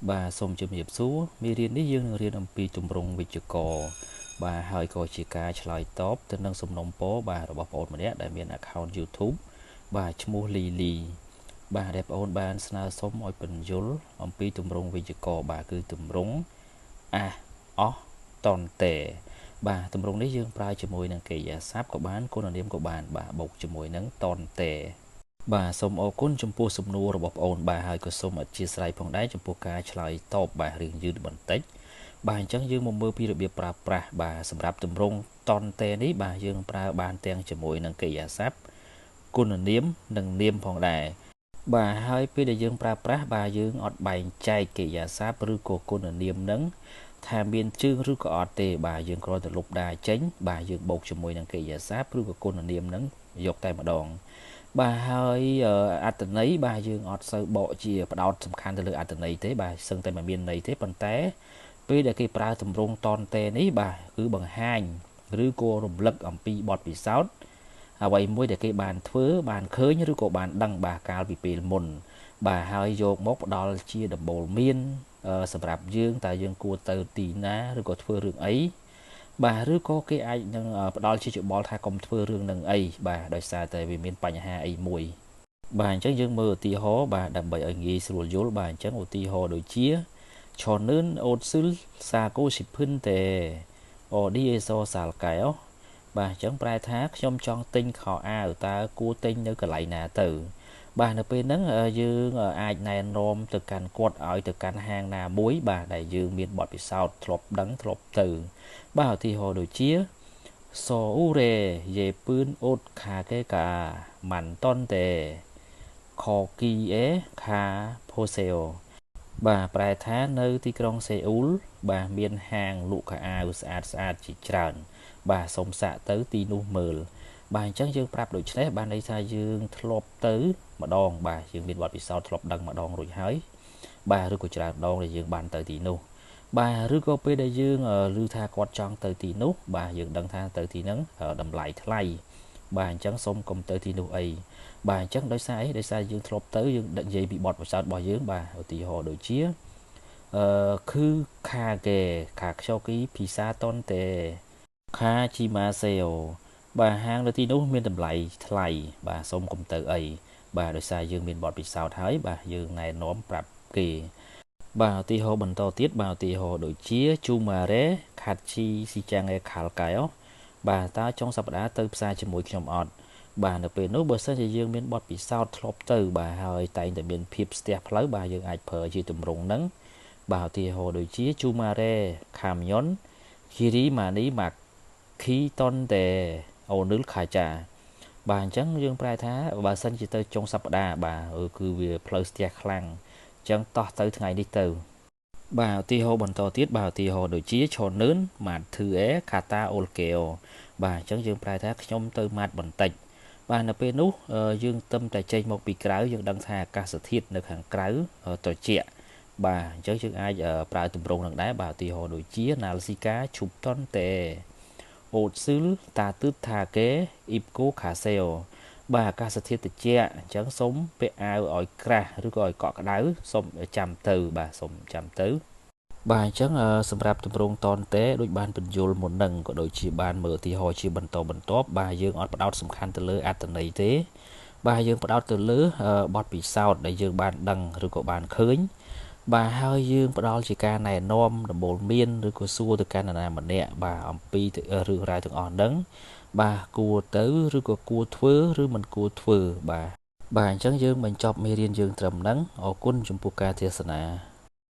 Bàសូមជម្រាបសួរមេរៀននេះយើងនឹងរៀនអំពីទម្រង់វិជ្ជករបាទហើយក៏ជាការឆ្លើយតបទៅនឹងសំណុំពរបាទរបស់បងប្អូនម្នាក់ដែលមាន account YouTube បាទឈ្មោះ Lily បាទដែលបងប្អូនបានស្នើសុំឲ្យពន្យល់អំពីទម្រង់វិជ្ជករបាទគឺទម្រង់អះអស់តនតេបាទទម្រង់នេះយើងប្រើជាមួយនឹងកិរិយាសព្ទក៏បានគុណនាមក៏បានបាទបូកជាមួយនឹងតនតេបាទសូមអរគុណចំពោះសំណួររបស់បងប្អូនបាទហើយក៏សូមអធិស្ឋានផងដែរចំពោះការឆ្លើយតបបាទរឿងយឺតបន្តិចបាទអញ្ចឹងយើងមកមើលពីរបៀបប្រើប្រាស់បាទសម្រាប់ទម្រង់តនតេនេះបាទយើងប្រើបានទាំងជាមួយនឹងកិរិយាសព្ទគុណនាមនិងនាមផងដែរបាទហើយពេលដែលយើងប្រើប្រាស់បាទយើងអត់បែងចែកកិរិយាសព្ទឬក៏គុណនាមនឹងថាមានជើងឬក៏អត់ទេបាទយើងគ្រាន់តែលុបដាចេញបាទយើងបូកជាមួយនឹងកិរិយាសព្ទឬក៏គុណនាមនឹងយកតែម្ដងបាទហើយអត្ថន័យបាទយើងអត់សូវបកជាផ្ដោតសំខាន់ទៅលើអត្ថន័យទេបាទសឹងតែមិនមានន័យទេប៉ុន្តែពេលដែលគេប្រើទម្រង់តនតេនេះបាទគឺបង្ហាញឬក៏រំលឹកអំពីបទពិសោធន៍អ្វីមួយដែលគេបានធ្វើបានឃើញឬក៏បានដឹងបាទកាលពីពេលមុនបាទហើយយកមកផ្ដល់ជាដំបូលមានសម្រាប់យើងតើយើងគួរទៅទីណាឬក៏ធ្វើរឿងអីបាទឬក៏គេអាចនឹងផ្ដល់ជាយោបល់ថាកុំធ្វើរឿងនឹងអីបាទដោយសារតែវាមានបញ្ហាអីមួយបាទអញ្ចឹងយើងមើលឧទាហរណ៍បាទដើម្បីឲ្យងាយស្រួលយល់បាទអញ្ចឹងឧទាហរណ៍ដូចជាឆនឿនអូតស៊ឹលសាកូស៊ីភឹនតេអូឌីអេសសាល់កែបាទអញ្ចឹងប្រែថាខ្ញុំចង់ទិញខោអាវតើគួរទិញនៅកន្លែងណាទៅបាទនៅពេលហ្នឹងយើងអាចណែនាំទៅកាន់គាត់ឲ្យទៅកាន់ហាងណាមួយបាទដែលយើងមានបទពិសោធន៍ធ្លាប់ដឹងធ្លាប់ទៅបាទឧទាហរណ៍ដូចជាសូអ៊ូរេយេពឿនអូតខាកេកាម៉ាន់តុនតេខគីអេខាផូសេអូបាទប្រែថានៅទីក្រុងសេអ៊ូលបាទមានហាងលក់ខោអាវស្អាតស្អាតជាច្រើនបាទសូមសាកទៅទីនោះមើលបាទអញ្ចឹងយើងប្រាប់ដូច្នេះបានន័យថាយើងធ្លាប់ទៅម្ដងបាទយើងមានបទពិសោធន៍ធ្លាប់ដឹងម្ដងរួចហើយបាទឬក៏ច្រើនដងដែលយើងបានទៅទីនោះបាទឬក៏ពេលដែលយើងឮថាគាត់ចង់ទៅទីនោះបាទយើងដឹងថាទៅទីហ្នឹងតម្លៃថ្លៃបាទអញ្ចឹងសូមកុំទៅទីនោះអីបាទអញ្ចឹងដោយសារអីដោយសារយើងធ្លាប់ទៅយើងនិយាយពីបទពិសោធន៍របស់យើងបាទឧទាហរណ៍ដូចជាគឺខាកេខាខ្យូគីភីសាតុនតេខាជីម៉ាសេអូបាទហាងនៅទីនោះមានតម្លៃថ្លៃបាទសូមកុំទៅអីបាទដោយសារយើងមានបទពិសោធន៍ហើយបាទយើងណែនាំប្រាប់គេបាទឧទាហរណ៍បន្តទៀតបាទឧទាហរណ៍ដូចជាជូម៉ារ៉េខាត់ជីស៊ីចាំងអេខាល់កែបាទតើចុងសប្តាហ៍ទៅផ្សារជាមួយខ្ញុំអត់បាទនៅពេលនោះបើសិនជាយើងមានបទពិសោធន៍ធ្លាប់ទៅបាទហើយតែងតែមានភាពស្ទះផ្លូវបាទយើងអាចប្រើជាទម្រង់ហ្នឹងបាទឧទាហរណ៍ដូចជាជូម៉ារ៉េខាមយ៉ុនគីរីម៉ានីម៉ាខីតុនតេអូនឺលខាចាបាទអញ្ចឹងយើងប្រែថាបើសិនជាទៅចុងសប្តាហ៍បាទគឺវាផ្លូវស្ទះខ្លាំងអញ្ចឹងតោះទៅថ្ងៃនេះទៅបាទឧទាហរណ៍បន្តទៀតបាទឧទាហរណ៍ដូចជាឆនឿនម៉ាត់ធឺអេខាតាអូលកេអូបាទអញ្ចឹងយើងប្រែថាខ្ញុំទៅម៉ាត់បន្តិចបាទនៅពេលនោះយើងទឹមតែចេញមកពីក្រៅយើងដឹងថាអាកាសធាតុនៅខាងក្រៅត្រជាក់បាទអញ្ចឹងយើងអាចប្រើទម្រង់នឹងដែរបាទឧទាហរណ៍ដូចជាណាលស៊ីកាឈុបតុនតេអូតស៊ឹលតាទឺថាកេអ៊ីបកូខាសេអូបាទអាកាសធាតុត្រជាក់អញ្ចឹងសូមពាក់អាវឲ្យក្រាស់ឬក៏ឲ្យកក់ក្ដៅសូមចាំទៅបាទសូមចាំទៅបាទអញ្ចឹងសម្រាប់ទម្រង់តនតេដូចបានបញ្យល់មុននឹងក៏ដូចជាបានមើលឧទាហរណ៍ជាបន្តបន្ទាប់បាទយើងអត់ផ្ដោតសំខាន់ទៅលើអត្ថន័យទេបាទយើងផ្ដោតទៅលើបទពិសោធន៍ដែលយើងបានដឹងឬក៏បានឃើញបាទហើយយើងផ្ដល់ជាការណែនាំដំបូលមានឬក៏សួរទៅកាន់នរណាម្នាក់បាទអំពីរឿងរ៉ាវទាំងអស់ហ្នឹងបាទគួរទៅឬក៏គួរធ្វើឬមិនគួរធ្វើបាទអញ្ចឹងយើងបញ្ចប់មេរៀនយើងត្រឹមហ្នឹងអរគុណចំពោះការទស្សនា